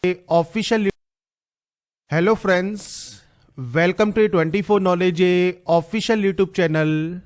Official hello friends, welcome to 24 knowledge official YouTube channel.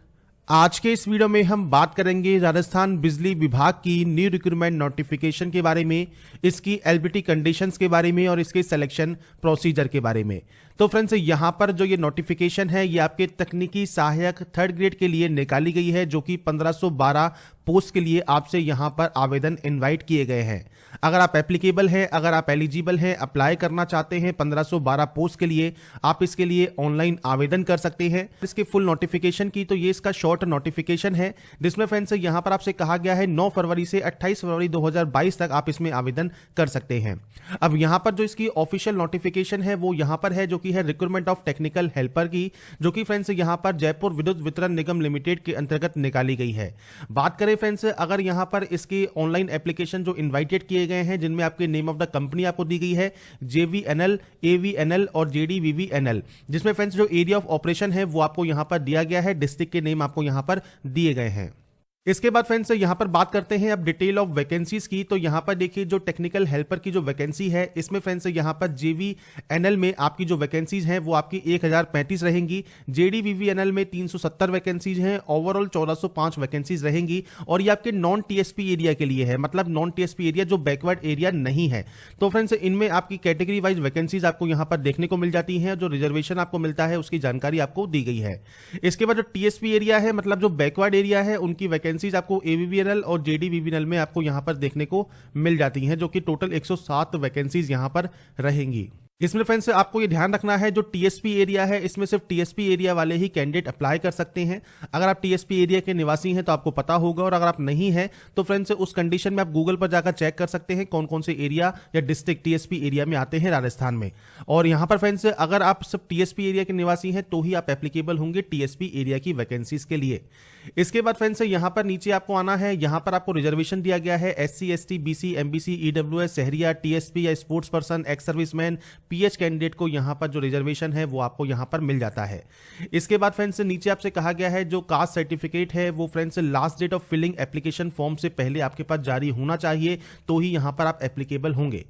आज के इस वीडियो में हम बात करेंगे राजस्थान बिजली विभाग की न्यू रिक्रूटमेंट नोटिफिकेशन के बारे में, इसकी एलिजिबिलिटी कंडीशंस के बारे में और इसके सिलेक्शन प्रोसीजर के बारे में। तो फ्रेंड्स, यहां पर जो ये नोटिफिकेशन है ये आपके तकनीकी सहायक 3rd ग्रेड के लिए निकाली गई है, जो कि 1512 पोस्ट के लिए आपसे यहां पर आवेदन इनवाइट किए गए हैं। अगर आप एप्लीकेबल हैं, अगर आप एलिजिबल हैं, अप्लाई करना चाहते हैं 1512 पोस्ट के लिए, आप इसके लिए ऑनलाइन आवेदन कर सकते हैं। इसके फुल नोटिफिकेशन की तो ये इसका शॉर्ट नोटिफिकेशन है, जिसमें फ्रेंड्स यहां पर आपसे कहा गया है 9 फरवरी से 28 फरवरी 2022 तक आप इसमें आवेदन कर सकते हैं। अब यहां पर जो इसकी ऑफिशियल नोटिफिकेशन है वो यहां पर है, जो कि है रिक्रूटमेंट ऑफ टेक्निकल हेल्पर की, जो कि फ्रेंड्स यहां पर जयपुर विद्युत वितरण निगम लिमिटेड के अंतर्गत निकाली गई है। बात करें फ्रेंड्स, अगर यहां पर इसके ऑनलाइन एप्लीकेशन जो इनवाइटेड किए गए हैं, जिनमें आपके नेम ऑफ द कंपनी आपको दी गई है JVNL, AVNL और JDVVNL, जिसमें फ्रेंड्स जो एरिया ऑफ ऑपरेशन है वो आपको यहां पर दिया गया है, डिस्ट्रिक्ट के नेम आपको यहां पर दिए गए हैं। इसके बाद फ्रेंड्स यहां पर बात करते हैं अब डिटेल ऑफ वैकेंसीज की। तो यहां पर देखिए जो टेक्निकल हेल्पर की जो वैकेंसी है, इसमें फ्रेंड्स यहां पर JVNL में आपकी जो वैकेंसीज हैं वो आपकी 1035 रहेंगी, JDVVNL में 370 वैकेंसीज हैं, ओवरऑल 1405 वैकेंसीज रहेंगी। और ये आपके नॉन TSP एरिया के लिए है, मतलब नॉन TSP एरिया जो बैकवर्ड एरिया नहीं है। तो फ्रेंड्स इनमें आपकी कैटेगरी वाइज वैकेंसीज आपको यहां पर देखने को मिल जाती हैं, जो रिजर्वेशन आपको मिलता है उसकी जानकारी आपको दी गई है। इसके बाद जो TSP एरिया है, मतलब जो बैकवर्ड एरिया है, उनकी वैकेंसीज आपको AVVNL और JDVVNL में आपको यहां पर देखने को मिल जाती हैं, जो कि टोटल 107 वैकेंसीज यहां पर रहेंगी। इसमें फ्रेंड्स आपको ये ध्यान रखना है, जो TSP एरिया है इसमें सिर्फ TSP एरिया वाले ही कैंडिडेट अप्लाई कर सकते हैं। अगर आप TSP एरिया के निवासी हैं तो आपको पता होगा, और अगर आप नहीं हैं तो फ्रेंड्स उस कंडीशन में आप गूगल पर जाकर चेक कर सकते हैं कौन कौन से एरिया या डिस्ट्रिक्ट TSP एरिया में आते हैं राजस्थान में। और यहां पर फ्रेंड्स अगर आप सब TSP एरिया के निवासी हैं तो ही आप एप्लीकेबल होंगे TSP एरिया की वैकेंसीज के लिए। इसके बाद फ्रेंड्स यहां पर नीचे आपको आना है, यहां पर आपको रिजर्वेशन दिया गया है SC, ST, BC, MBC, EWS, शहरिया, TSP या sports person, ex serviceman, PH candidate को यहां पर जो रिजर्वेशन है वो आपको यहां पर मिल जाता है। इसके बाद फ्रेंड्स नीचे आपसे कहा गया है जो कास्ट सर्टिफिकेट है वो friends last date of filling application form से पहले आपके पास जारी होना चाहिए, तो ही यहां पर आप एप्लीकेबल होंगे।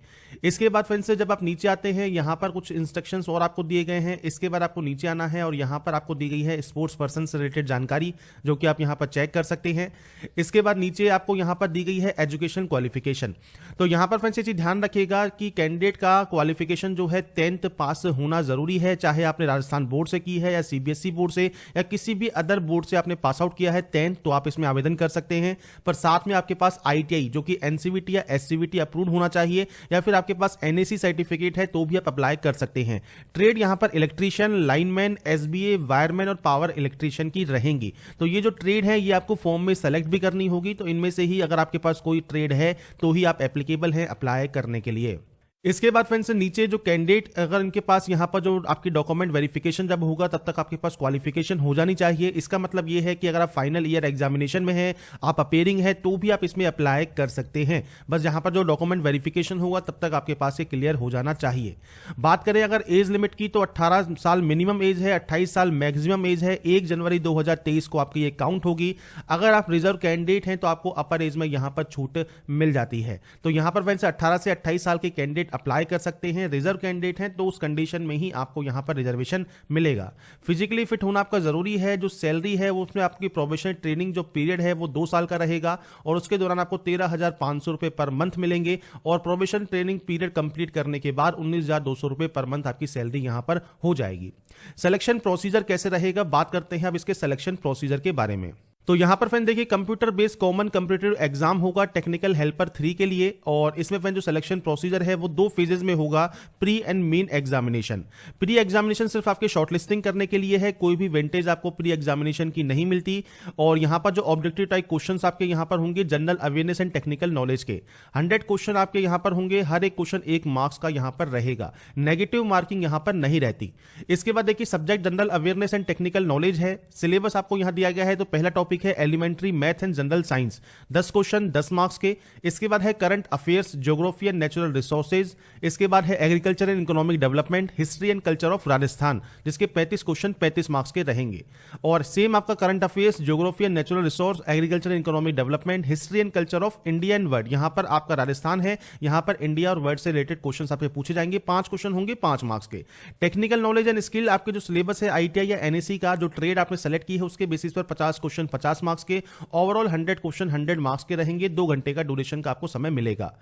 इसके बाद फ्रेंड्स जब आप नीचे आते हैं यहां पर कुछ इंस्ट्रक्शंस और आपको दिए गए हैं। इसके बाद आपको नीचे आना है और यहां पर आपको दी गई है स्पोर्ट्स पर्सन से रिलेटेड जानकारी, जो कि आप यहां पर चेक कर सकते हैं। इसके बाद नीचे आपको यहां पर दी गई है एजुकेशन क्वालिफिकेशन। तो यहां पर फ्रेंड्स ये चीज ध्यान रखिएगा कि कैंडिडेट का क्वालिफिकेशन जो है 10th पास होना जरूरी है, चाहे आपने राजस्थान बोर्ड से की है या CBSE बोर्ड से या किसी भी अदर बोर्ड से आपने पास आउट किया है 10th, तो आप इसमें आवेदन कर सकते हैं। पर साथ में आपके पास ITI जो कि NCVT या SCVT अप्रूव्ड होना चाहिए, या फिर आपके पास NAC सर्टिफिकेट है तो भी आप अप्लाई कर सकते हैं। ट्रेड यहां पर इलेक्ट्रीशियन, लाइनमैन, SBA, वायरमैन और पावर इलेक्ट्रीशियन की रहेंगी। तो ये जो ट्रेड है ये आपको फॉर्म में सेलेक्ट भी करनी होगी, तो इनमें से ही अगर आपके पास कोई ट्रेड है तो ही आप एप्लीकेबल हैं अप्लाई करने के लिए। इसके बाद फ्रेंड्स नीचे जो कैंडिडेट अगर इनके पास यहां पर जो आपकी डॉक्यूमेंट वेरिफिकेशन जब होगा तब तक आपके पास क्वालिफिकेशन हो जानी चाहिए। इसका मतलब यह है कि अगर आप फाइनल ईयर एग्जामिनेशन में हैं, आप अपेयरिंग है, तो भी आप इसमें अप्लाई कर सकते हैं। बस यहां पर जो डॉक्यूमेंट वेरिफिकेशन होगा तब तक आपके पास ये क्लियर हो जाना चाहिए। बात करें अगर एज लिमिट की, तो 18 साल मिनिमम एज है, 28 साल मैक्सिमम एज है। 1 जनवरी 2023 को आपकी ये काउंट होगी। अगर आप रिजर्व कैंडिडेट हैं तो आपको अपर एज में यहां पर छूट मिल जाती है। तो यहां पर फ्रेंड्स 18 से 28 साल के कैंडिडेट अप्लाई कर सकते हैं। रिजर्व कैंडिडेट हैं तो उस कंडीशन में ही आपको यहां पर रिजर्वेशन मिलेगा। फिजिकली फिट होना आपका जरूरी है। जो सैलरी है वो उसमें आपकी प्रोबेशनरी ट्रेनिंग जो पीरियड है वो 2 साल का रहेगा, और उसके दौरान आपको 13,500 रुपए पर मंथ मिलेंगे, और प्रोबेशन ट्रेनिंग पीरियड कंप्लीट करने के बाद 19,200 रुपए पर मंथ आपकी सैलरी यहां पर हो जाएगी। सिलेक्शन प्रोसीजर कैसे रहेगा, बात करते हैं अब इसके सिलेक्शन प्रोसीजर के बारे में। तो यहां पर फ्रेंड देखिए computer based common competitive exam होगा टेक्निकल हेल्पर 3 के लिए, और इसमें फ्रेंड जो सिलेक्शन प्रोसीजर है वो 2 फेजेस में होगा, pre and main examination. Pre examination सिर्फ आपके शॉर्टलिस्टिंग करने के लिए है, कोई भी वेंटेज आपको प्री एग्जामिनेशन की नहीं मिलती। और यहां पर जो ऑब्जेक्टिव टाइप क्वेश्चंस आपके यहां पर होंगे general awareness and technical knowledge के 100 क्वेश्चन आपके यहां पर होंगे, हर एक क्वेश्चन 1 मार्क्स का यहां पर रहेगा, नेगेटिव मार्किंग यहां पर नहीं रहती। इसके बाद देखिए subject general awareness and technical knowledge है, सिलेबस आपको यहां दिया गया है। तो पहला टॉपिक टॉपिक है elementary math and general science, 10 question 10 marks के। इसके बाद है current affairs, geography and natural resources. इसके बाद है agriculture and economic development, history and culture of Rajasthan, जिसके 35 क्वेश्चन 35 मार्क्स के रहेंगे। और सेम आपका current affairs, geography and natural resource, agriculture and economic development, history and culture of India and world. यहां पर आपका राजस्थान है, यहां पर इंडिया और वर्ल्ड से रिलेटेड क्वेश्चन आपसे पूछे जाएंगे। 5 क्वेश्चन होंगे 5 मार्क्स के। टेक्निकल नॉलेज एंड स्किल, आपके जो सिलेबस है आईटीआई या एनएससी का, जो ट्रेड आपने सेलेक्ट की है उसके बेसिस पर 50 क्वेश्चन 50 मार्क्स के। ओवरऑल 100 क्वेश्चन 100 मार्क्स के रहेंगे। 2 घंटे का ड्यूरेशन का आपको समय मिलेगा।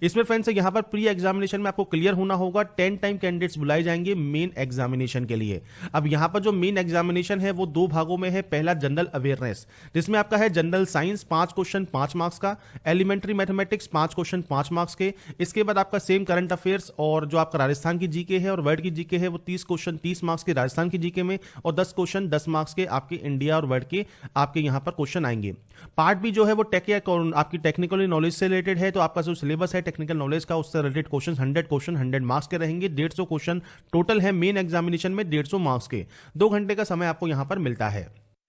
इसमें फ्रेंड्स यहां पर प्री एग्जामिनेशन में आपको क्लियर होना होगा। 10 टाइम कैंडिडेट्स बुलाए जाएंगे मेन एग्जामिनेशन के लिए। अब यहां पर जो मेन एग्जामिनेशन है वो 2 भागों में है। पहला जनरल अवेयरनेस, जिसमें आपका है जनरल साइंस 5 क्वेश्चन 5 मार्क्स का, एलिमेंट्री मैथमेटिक्स 5 क्वेश्चन 5 मार्क्स के। इसके बाद आपका सेम करंट अफेयर्स और जो आपका राजस्थान की जीके है और वर्ल्ड की जीके है वो 30 क्वेश्चन 30 मार्क्स के राजस्थान की जीके में और 10 क्वेश्चन 10 मार्क्स के आपके इंडिया और वर्ल्ड के आपके यहां पर क्वेश्चन आएंगे। पार्ट भी जो है वो टेक या आपकी टेक्निकल नॉलेज से रिलेटेड है, तो आपका जो सिलेबस है टेक्निकल नॉलेज का उससे रिलेटेड क्वेश्चन 100 क्वेश्चन 100 मार्क्स के रहेंगे। 150 क्वेश्चन टोटल है मेन एग्जामिनेशन में, 150 मार्क्स के। 2 घंटे का समय आपको यहां पर मिलता है।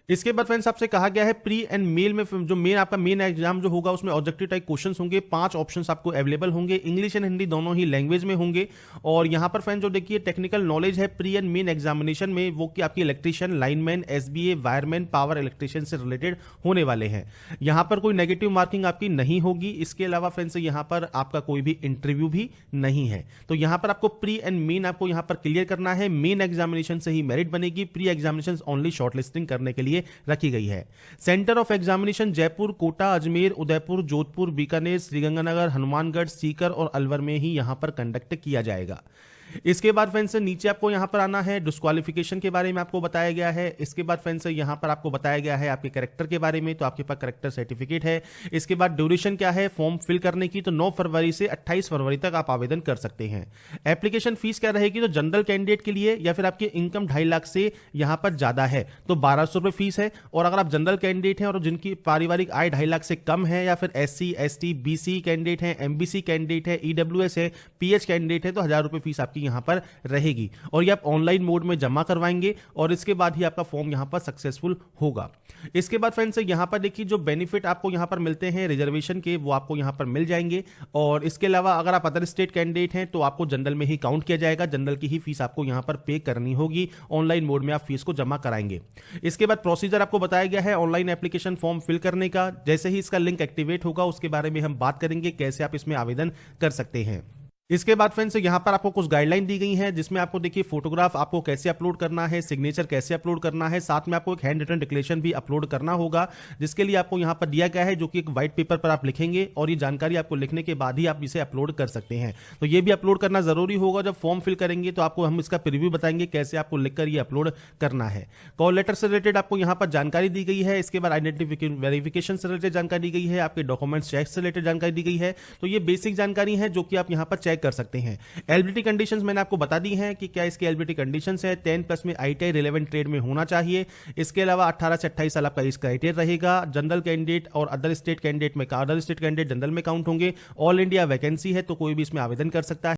इसके बाद फ्रेंड्स आपसे कहा गया है प्री एंड मेल में जो मेन आपका मेन एग्जाम जो होगा उसमें ऑब्जेक्टिव टाइप क्वेश्चंस होंगे। 5 ऑप्शंस आपको अवेलेबल होंगे, इंग्लिश एंड हिंदी दोनों ही लैंग्वेज में होंगे। और यहां पर फ्रेंड्स जो देखिए टेक्निकल नॉलेज है प्री एंड मेन एग्जामिनेशन में वो कि आपकी electrician, lineman, SBA, wireman, power electrician से रिलेटेड होने वाले हैं। यहां पर कोई नेगेटिव मार्किंग आपकी नहीं होगी। इसके अलावा फ्रेंड्स यहां पर आपका कोई भी इंटरव्यू भी नहीं है। तो यहां पर आपको प्री एंड मेन आपको यहां पर क्लियर करना है। मेन एग्जामिनेशन से ही मेरिट बनेगी, प्री एग्जामिनेशन ओनली शॉर्टलिस्टिंग करने के लिए रखी गई है। Centre of examination Jaipur, Kota, Ajmer, Udaipur, Jodhpur, Bikaner, Sriganganagar, Hanumangarh, Sikar और अलवर में ही यहां पर कंडक्ट किया जाएगा। इसके बाद फ्रेंड्स नीचे आपको यहां पर आना है। डिस्क्वालिफिकेशन के बारे में आपको बताया गया है। इसके बाद फ्रेंड्स यहां पर आपको बताया गया है आपके कैरेक्टर के बारे में, तो आपके पास कैरेक्टर सर्टिफिकेट है। इसके बाद ड्यूरेशन क्या है फॉर्म फिल करने की, तो 9 फरवरी से 28 फरवरी तक आप आवेदन कर सकते हैं। एप्लीकेशन फीस क्या रहेगी, तो जनरल कैंडिडेट के लिए या फिर आपकी इनकम 2.5 लाख से यहां पर ज्यादा है तो 1200 रुपए फीस है। और अगर आप जनरल कैंडिडेट हैं और जिनकी पारिवारिक आय 2.5 लाख से कम है, या फिर SC, ST, BC कैंडिडेट है, MBC कैंडिडेट है, EWS है, PH कैंडिडेट है, तो 1000 रुपए फीस आपकी यहां पर रहेगी। और ये आप ऑनलाइन मोड में जमा करवाएंगे और इसके बाद ही आपका फॉर्म यहां पर सक्सेसफुल होगा। इसके बाद फ्रेंड्स यहां पर देखिए जो बेनिफिट आपको यहां पर मिलते हैं रिजर्वेशन के वो आपको यहां पर मिल जाएंगे। और इसके अलावा अगर आप अदर स्टेट कैंडिडेट हैं तो आपको जनरल में ही काउंट किया जाएगा, जनरल की ही फीस आपको यहां पर पे करनी होगी। ऑनलाइन मोड में आप फीस को जमा कराएंगे। इसके बाद प्रोसीजर आपको बताया गया है ऑनलाइन एप्लीकेशन फॉर्म फिल करने का। जैसे ही इसका लिंक एक्टिवेट होगा उसके बारे में हम बात करेंगे कैसे आप इसमें आवेदन कर सकते हैं। इसके बाद फ्रेंड्स यहां पर आपको कुछ गाइडलाइन दी गई हैं जिसमें आपको देखिए फोटोग्राफ आपको कैसे अपलोड करना है, सिग्नेचर कैसे अपलोड करना है, साथ में आपको एक हैंड रिटन डिक्लेरेशन भी अपलोड करना होगा, जिसके लिए आपको यहां पर दिया गया है जो कि एक व्हाइट पेपर पर आप लिखेंगे और ये जानकारी आपको लिखने के बाद ही आप इसे अपलोड कर सकते हैं। तो ये भी अपलोड करना जरूरी होगा। जब फॉर्म फिल करेंगे तो आपको हम इसका प्रीव्यू बताएंगे कैसे आपको लिखकर ये अपलोड करना है। कॉल लेटर से रिलेटेड आपको यहां पर जानकारी दी गई है। इसके बाद आइडेंटिटी वेरिफिकेशन से रिलेटेड जानकारी दी गई है, आपके डॉक्यूमेंट्स चेक से रिलेटेड जानकारी दी गई है। तो ये बेसिक जानकारी है जो कि आप यहां पर चेक कर सकते हैं। एलिजिबिलिटी कंडीशंस मैंने आपको बता दी हैं कि क्या इसकी एलिजिबिलिटी कंडीशंस है। 10+ में ITI रिलेवेंट ट्रेड में होना चाहिए। इसके अलावा 18 से 28 साल आपका इस क्राइटेरिया रहेगा। जनरल कैंडिडेट और अदर स्टेट कैंडिडेट जनरल में काउंट होंगे। ऑल इंडिया वैकेंसी है तो कोई भी इसमें आवेदन कर सकता है।